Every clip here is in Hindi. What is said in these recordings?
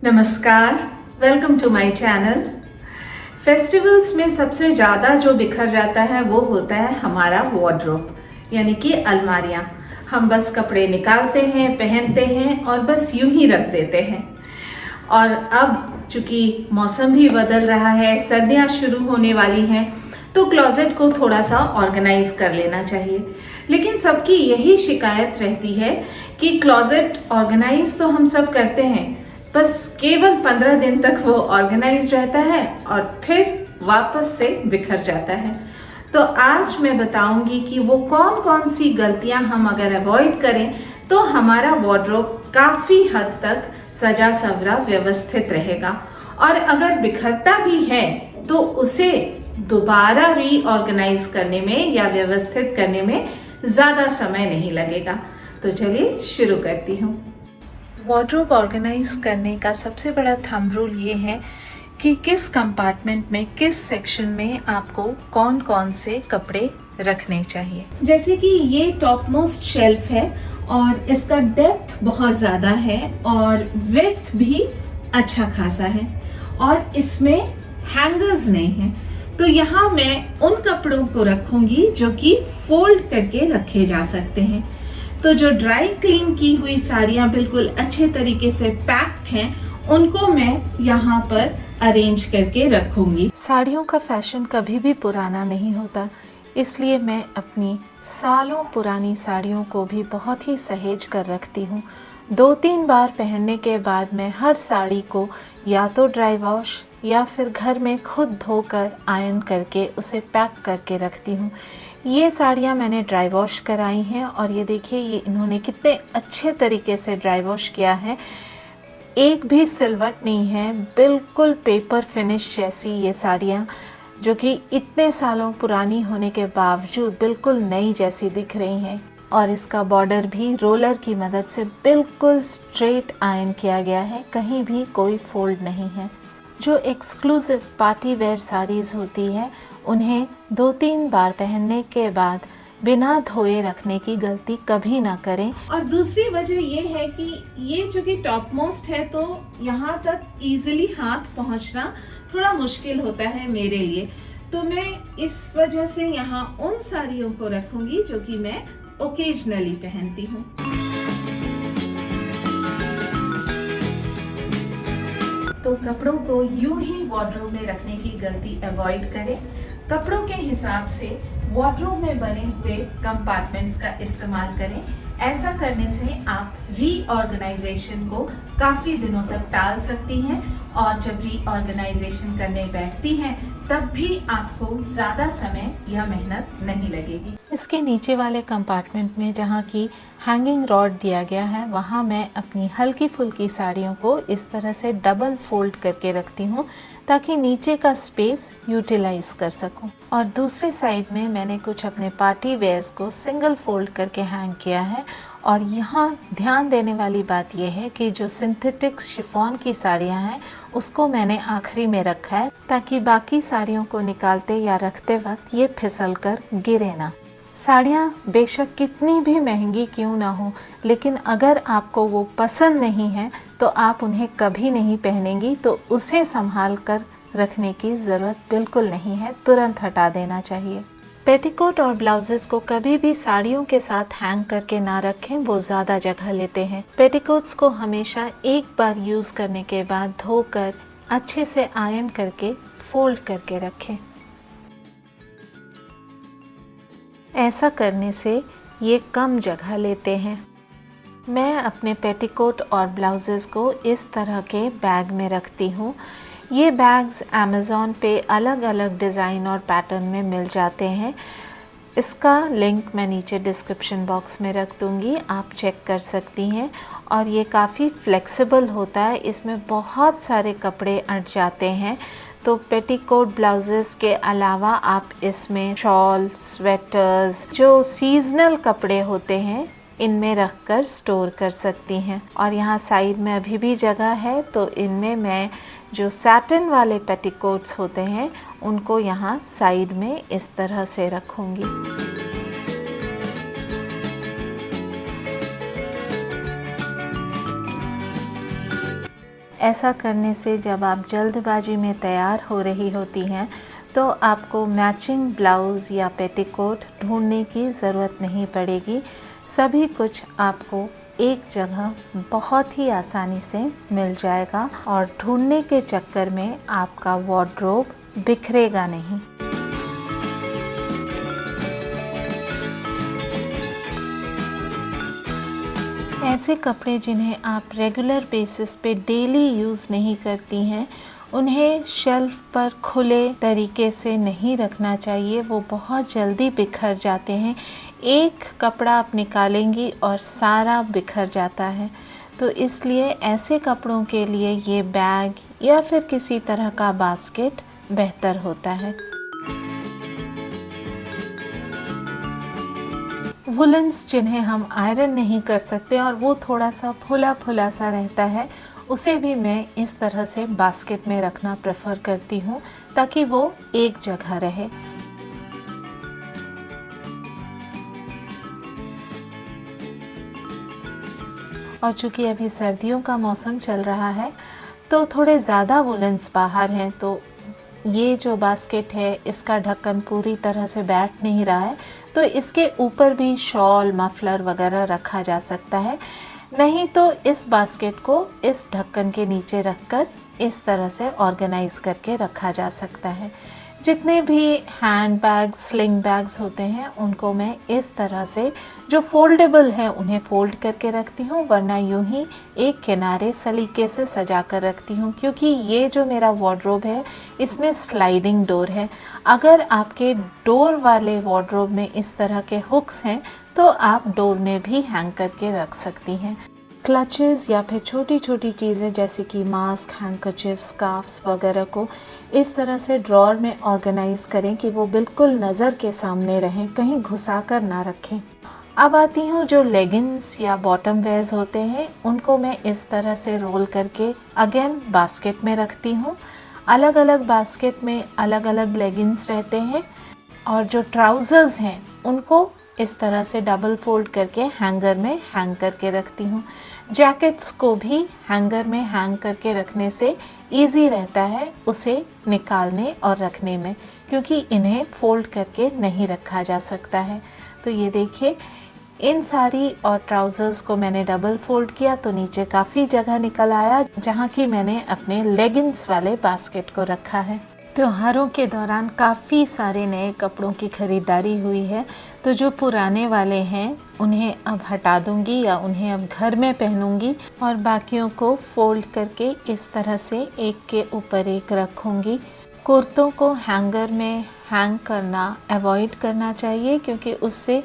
नमस्कार, welcome to my channel. Festivals में सबसे ज़्यादा जो बिखर जाता है वो होता है हमारा वार्डरोब, यानी कि अलमारियाँ। हम बस कपड़े निकालते हैं, पहनते हैं और बस यूं ही रख देते हैं। और अब चूँकि मौसम भी बदल रहा है, सर्दियाँ शुरू होने वाली हैं, तो क्लोजेट को थोड़ा सा ऑर्गेनाइज कर लेना चाहिए। लेकिन सबकी यही शिकायत रहती है कि क्लोजेट ऑर्गेनाइज तो हम सब करते हैं, बस केवल 15 दिन तक वो ऑर्गेनाइज रहता है और फिर वापस से बिखर जाता है। तो आज मैं बताऊंगी कि वो कौन कौन सी गलतियां हम अगर अवॉइड करें तो हमारा वार्डरोब काफ़ी हद तक सजा संवरा व्यवस्थित रहेगा, और अगर बिखरता भी है तो उसे दोबारा रीऑर्गेनाइज करने में या व्यवस्थित करने में ज़्यादा समय नहीं लगेगा। तो चलिए शुरू करती हूँ। वार्डरोब ऑर्गेनाइज करने का सबसे बड़ा थंब रूल ये है कि किस कंपार्टमेंट में, किस सेक्शन में आपको कौन कौन से कपड़े रखने चाहिए। जैसे कि ये टॉप मोस्ट शेल्फ है और इसका डेप्थ बहुत ज़्यादा है और विड्थ भी अच्छा खासा है, और इसमें हैंगर्स नहीं हैं। तो यहाँ मैं उन कपड़ों को रखूँगी जो कि फोल्ड करके रखे जा सकते हैं। तो जो ड्राई क्लीन की हुई साड़ियाँ बिल्कुल अच्छे तरीके से पैक्ड हैं, उनको मैं यहाँ पर अरेंज करके रखूँगी। साड़ियों का फैशन कभी भी पुराना नहीं होता, इसलिए मैं अपनी सालों पुरानी साड़ियों को भी बहुत ही सहेज कर रखती हूँ। 2-3 बार पहनने के बाद मैं हर साड़ी को या तो ड्राई वॉश या फिर घर में खुद धोकर आयरन करके उसे पैक करके रखती हूँ। ये साड़ियाँ मैंने ड्राई वॉश कराई हैं और ये देखिए, ये इन्होंने कितने अच्छे तरीके से ड्राई वॉश किया है। एक भी सिलवट नहीं है, बिल्कुल पेपर फिनिश जैसी ये साड़ियाँ, जो कि इतने सालों पुरानी होने के बावजूद बिल्कुल नई जैसी दिख रही हैं। और इसका बॉर्डर भी रोलर की मदद से बिल्कुल स्ट्रेट आयरन किया गया है, कहीं भी कोई फोल्ड नहीं है। जो एक्सक्लूसिव पार्टी वेयर साड़ीज़ होती है, उन्हें 2-3 बार पहनने के बाद बिना धोए रखने की गलती कभी ना करें। और दूसरी वजह ये है कि ये जो कि टॉप मोस्ट है, तो यहाँ तक इजीली हाथ पहुँचना थोड़ा मुश्किल होता है मेरे लिए। तो मैं इस वजह से यहाँ उन साड़ियों को रखूँगी जो कि मैं ओकेजनली पहनती हूँ। तो कपड़ों को यूं ही वार्डरोब में रखने की गलती अवॉइड करें। कपड़ों के हिसाब से वार्डरोब में बने हुए कंपार्टमेंट्स का इस्तेमाल करें। ऐसा करने से आप रीऑर्गेनाइजेशन को काफ़ी दिनों तक टाल सकती हैं, और जब रीऑर्गेनाइजेशन करने बैठती हैं तब भी आपको ज़्यादा समय या मेहनत नहीं लगेगी। इसके नीचे वाले कंपार्टमेंट में जहाँ की हैंगिंग रॉड दिया गया है, वहाँ मैं अपनी हल्की फुल्की साड़ियों को इस तरह से डबल फोल्ड करके रखती हूँ ताकि नीचे का स्पेस यूटिलाइज कर सकूं। और दूसरे साइड में मैंने कुछ अपने पार्टी वेयर्स को सिंगल फोल्ड करके हैंग किया है। और यहाँ ध्यान देने वाली बात यह है कि जो सिंथेटिक शिफॉन की साड़ियाँ हैं, उसको मैंने आखिरी में रखा है ताकि बाकी साड़ियों को निकालते या रखते वक्त ये फिसल कर गिरे ना। साड़ियाँ बेशक कितनी भी महंगी क्यों ना हो, लेकिन अगर आपको वो पसंद नहीं है तो आप उन्हें कभी नहीं पहनेंगी, तो उसे संभाल कर रखने की ज़रूरत बिल्कुल नहीं है, तुरंत हटा देना चाहिए। पेटीकोट और ब्लाउजेस को कभी भी साड़ियों के साथ हैंग करके ना रखें, वो ज़्यादा जगह लेते हैं। पेटीकोट्स को हमेशा एक बार यूज़ करने के बाद धोकर अच्छे से आयरन करके फोल्ड करके रखें। ऐसा करने से ये कम जगह लेते हैं। मैं अपने पेटीकोट और ब्लाउजेस को इस तरह के बैग में रखती हूँ। ये बैग्स अमेज़ॉन पे अलग अलग डिज़ाइन और पैटर्न में मिल जाते हैं। इसका लिंक मैं नीचे डिस्क्रिप्शन बॉक्स में रख दूँगी, आप चेक कर सकती हैं। और ये काफ़ी फ्लेक्सिबल होता है, इसमें बहुत सारे कपड़े अट जाते हैं। तो पेटीकोट ब्लाउजेस के अलावा आप इसमें शॉल, स्वेटर्स, जो सीजनल कपड़े होते हैं, इनमें रखकर स्टोर कर सकती हैं। और यहाँ साइड में अभी भी जगह है, तो इनमें मैं जो सैटिन वाले पेटीकोट्स होते हैं उनको यहाँ साइड में इस तरह से रखूँगी। ऐसा करने से जब आप जल्दबाजी में तैयार हो रही होती हैं तो आपको मैचिंग ब्लाउज़ या पेटीकोट ढूंढने की ज़रूरत नहीं पड़ेगी। सभी कुछ आपको एक जगह बहुत ही आसानी से मिल जाएगा और ढूंढने के चक्कर में आपका वार्डरोब बिखरेगा नहीं। ऐसे कपड़े जिन्हें आप रेगुलर बेसिस पे डेली यूज़ नहीं करती हैं, उन्हें शेल्फ पर खुले तरीके से नहीं रखना चाहिए, वो बहुत जल्दी बिखर जाते हैं। एक कपड़ा आप निकालेंगी और सारा बिखर जाता है। तो इसलिए ऐसे कपड़ों के लिए ये बैग या फिर किसी तरह का बास्केट बेहतर होता है। वुलन्स जिन्हें हम आयरन नहीं कर सकते और वो थोड़ा सा फुला फुला सा रहता है, उसे भी मैं इस तरह से बास्केट में रखना प्रेफर करती हूँ ताकि वो एक जगह रहे। और चूँकि अभी सर्दियों का मौसम चल रहा है तो थोड़े ज़्यादा वुलन्स बाहर हैं, तो ये जो बास्केट है इसका ढक्कन पूरी तरह से बैठ नहीं रहा है, तो इसके ऊपर भी शॉल, मफलर वगैरह रखा जा सकता है। नहीं तो इस बास्केट को इस ढक्कन के नीचे रखकर इस तरह से ऑर्गेनाइज करके रखा जा सकता है। जितने भी हैंड बैग्स, स्लिंग बैग्स होते हैं उनको मैं इस तरह से जो फोल्डेबल है उन्हें फोल्ड करके रखती हूँ, वरना यूं ही एक किनारे सलीके से सजा कर रखती हूँ, क्योंकि ये जो मेरा वार्डरोब है इसमें स्लाइडिंग डोर है। अगर आपके डोर वाले वार्डरोब में इस तरह के हुक्स हैं तो आप डोर में भी हैंग करके रख सकती हैं। क्लचेस या फिर छोटी छोटी चीज़ें जैसे कि मास्क, हैंकरचिफ, स्कार्फ्स वगैरह को इस तरह से ड्रॉर में ऑर्गेनाइज़ करें कि वो बिल्कुल नज़र के सामने रहें, कहीं घुसा कर ना रखें। अब आती हूँ जो लेगिंग्स या बॉटम वेयर्स होते हैं, उनको मैं इस तरह से रोल करके अगेन बास्केट में रखती हूँ। अलग अलग बास्केट में अलग अलग लेगिंग्स रहते हैं और जो ट्राउज़र्स हैं उनको इस तरह से डबल फोल्ड करके हैंगर में हैंग करके रखती हूँ। जैकेट्स को भी हैंगर में हैंग करके रखने से इजी रहता है उसे निकालने और रखने में, क्योंकि इन्हें फोल्ड करके नहीं रखा जा सकता है। तो ये देखिए, इन सारी और ट्राउज़र्स को मैंने डबल फोल्ड किया तो नीचे काफ़ी जगह निकल आया, जहाँ की मैंने अपने लेगिंग्स वाले बास्केट को रखा है। त्योहारों के दौरान काफ़ी सारे नए कपड़ों की ख़रीदारी हुई है, तो जो पुराने वाले हैं उन्हें अब हटा दूंगी या उन्हें अब घर में पहनूंगी और बाकियों को फोल्ड करके इस तरह से एक के ऊपर एक रखूंगी। कुर्तों को हैंगर में हैंग करना अवॉइड करना चाहिए, क्योंकि उससे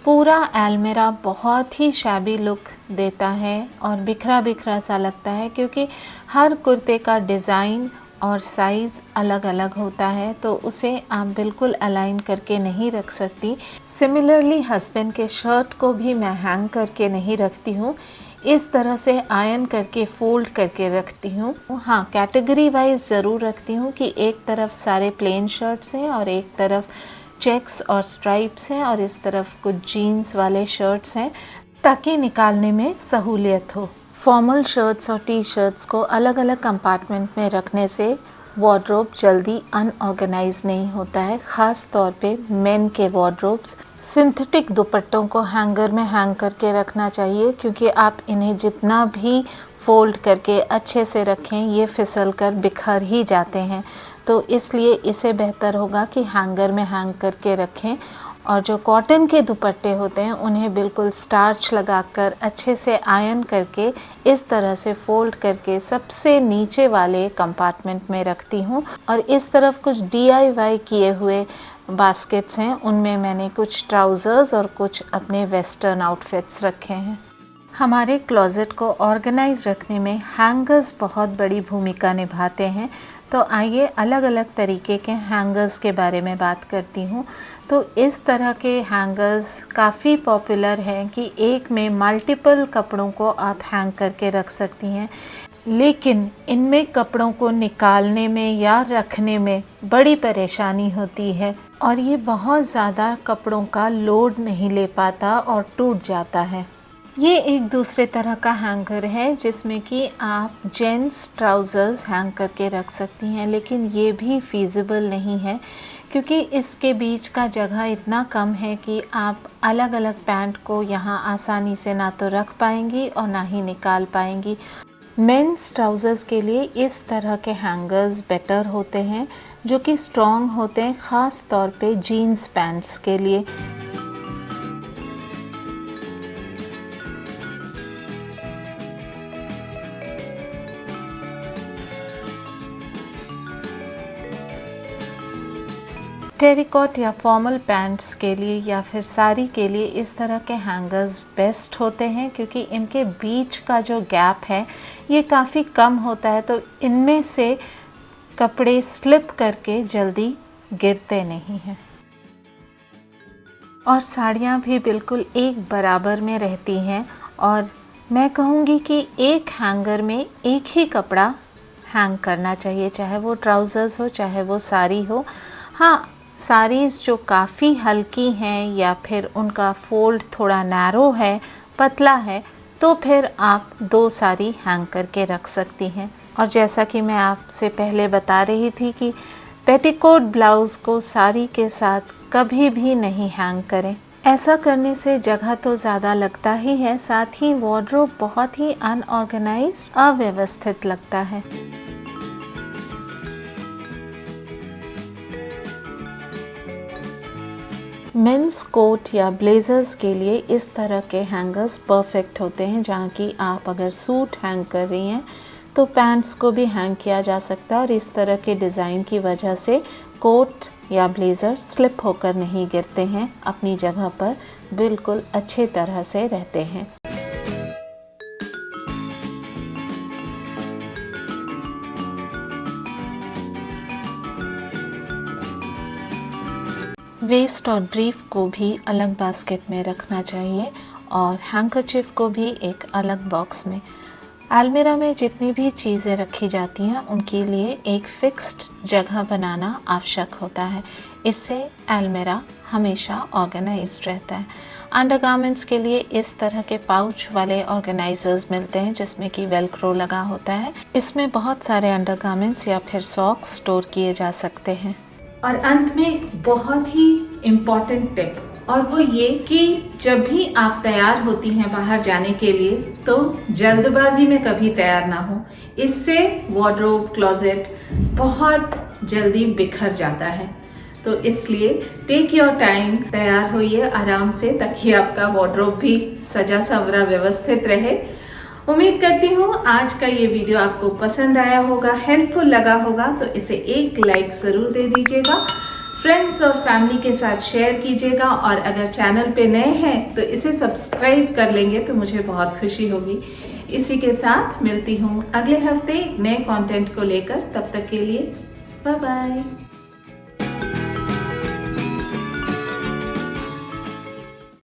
पूरा अलमीरा बहुत ही शैबी लुक देता है और बिखरा बिखरा सा लगता है, क्योंकि हर कुर्ते का डिज़ाइन और साइज़ अलग अलग होता है, तो उसे आप बिल्कुल अलाइन करके नहीं रख सकती। सिमिलरली हस्बैंड के शर्ट को भी मैं हैंग करके नहीं रखती हूँ, इस तरह से आयरन करके फोल्ड करके रखती हूँ। हाँ, कैटेगरी वाइज ज़रूर रखती हूँ कि एक तरफ सारे प्लेन शर्ट्स हैं और एक तरफ चेक्स और स्ट्राइप्स हैं और इस तरफ कुछ जीन्स वाले शर्ट्स हैं, ताकि निकालने में सहूलियत हो। फॉर्मल शर्ट्स और टी शर्ट्स को अलग अलग कंपार्टमेंट में रखने से वार्डरोब जल्दी अनऑर्गेनाइज नहीं होता है, ख़ास तौर पे मेन के वार्डरोब्स। सिंथेटिक दुपट्टों को हैंगर में हैंग करके रखना चाहिए, क्योंकि आप इन्हें जितना भी फोल्ड करके अच्छे से रखें ये फिसल कर बिखर ही जाते हैं, तो इसलिए इसे बेहतर होगा कि हैंगर में हैंग करके रखें। और जो कॉटन के दुपट्टे होते हैं उन्हें बिल्कुल स्टार्च लगाकर अच्छे से आयरन करके इस तरह से फोल्ड करके सबसे नीचे वाले कंपार्टमेंट में रखती हूँ। और इस तरफ कुछ DIY किए हुए बास्केट्स हैं, उनमें मैंने कुछ ट्राउज़र्स और कुछ अपने वेस्टर्न आउटफिट्स रखे हैं। हमारे क्लोज़ेट को ऑर्गेनाइज रखने में हैंगर्स बहुत बड़ी भूमिका निभाते हैं, तो आइए अलग अलग तरीके के हैंगर्स के बारे में बात करती हूँ। तो इस तरह के हैंगर्स काफ़ी पॉपुलर हैं कि एक में मल्टीपल कपड़ों को आप हैंग करके रख सकती हैं, लेकिन इनमें कपड़ों को निकालने में या रखने में बड़ी परेशानी होती है और ये बहुत ज़्यादा कपड़ों का लोड नहीं ले पाता और टूट जाता है। ये एक दूसरे तरह का हैंगर है जिसमें कि आप जेंट्स ट्राउज़र्स हैंग करके रख सकती हैं, लेकिन ये भी फ़ीज़िबल नहीं है क्योंकि इसके बीच का जगह इतना कम है कि आप अलग अलग पैंट को यहाँ आसानी से ना तो रख पाएंगी और ना ही निकाल पाएंगी। मेंस ट्राउज़र्स के लिए इस तरह के हैंगर्स बेटर होते हैं जो कि स्ट्रॉन्ग होते हैं, ख़ास तौर पे जीन्स पैंट्स के लिए। टेरिकॉट या फॉर्मल पैंट्स के लिए या फिर साड़ी के लिए इस तरह के हैंगर्स बेस्ट होते हैं क्योंकि इनके बीच का जो गैप है ये काफ़ी कम होता है, तो इनमें से कपड़े स्लिप करके जल्दी गिरते नहीं हैं। और साड़ियाँ भी बिल्कुल एक बराबर में रहती हैं और मैं कहूँगी कि एक हैंगर में एक ही कपड़ा हैंग करना चाहिए, चाहे वो ट्राउज़र्स हो चाहे वो साड़ी हो। हाँ, साड़ीज़ जो काफ़ी हल्की हैं या फिर उनका फोल्ड थोड़ा नैरो है, पतला है, तो फिर आप 2 साड़ी हैंग करके रख सकती हैं। और जैसा कि मैं आपसे पहले बता रही थी कि पेटीकोट ब्लाउज़ को साड़ी के साथ कभी भी नहीं हैंग करें। ऐसा करने से जगह तो ज़्यादा लगता ही है, साथ ही वार्डरोब बहुत ही अनऑर्गेनाइज्ड, अव्यवस्थित लगता है। मेंस कोट या ब्लेज़र्स के लिए इस तरह के हैंगर्स परफेक्ट होते हैं, जहाँ कि आप अगर सूट हैंग कर रही हैं तो पैंट्स को भी हैंग किया जा सकता है और इस तरह के डिज़ाइन की वजह से कोट या ब्लेज़र स्लिप होकर नहीं गिरते हैं, अपनी जगह पर बिल्कुल अच्छे तरह से रहते हैं। वेस्ट और ब्रीफ को भी अलग बास्केट में रखना चाहिए और हैंकरचिफ को भी एक अलग बॉक्स में। अलमीरा में जितनी भी चीज़ें रखी जाती हैं उनके लिए एक फिक्स्ड जगह बनाना आवश्यक होता है, इससे अलमीरा हमेशा ऑर्गेनाइज्ड रहता है। अंडरगारमेंट्स के लिए इस तरह के पाउच वाले ऑर्गेनाइजर्स मिलते हैं जिसमें कि वेलक्रो लगा होता है। इसमें बहुत सारे अंडरगारमेंट्स या फिर सॉक्स स्टोर किए जा सकते हैं। और अंत में एक बहुत ही इम्पॉर्टेंट टिप, और वो ये कि जब भी आप तैयार होती हैं बाहर जाने के लिए तो जल्दबाजी में कभी तैयार ना हो, इससे वार्डरोब क्लोजेट बहुत जल्दी बिखर जाता है। तो इसलिए टेक योर टाइम, तैयार होइए आराम से ताकि आपका वार्डरोब भी सजा संवरा व्यवस्थित रहे। उम्मीद करती हूँ आज का ये वीडियो आपको पसंद आया होगा, हेल्पफुल लगा होगा, तो इसे एक लाइक ज़रूर दे दीजिएगा, फ्रेंड्स और फैमिली के साथ शेयर कीजिएगा और अगर चैनल पे नए हैं तो इसे सब्सक्राइब कर लेंगे तो मुझे बहुत खुशी होगी। इसी के साथ मिलती हूँ अगले हफ्ते नए कंटेंट को लेकर, तब तक के लिए बाय बाय।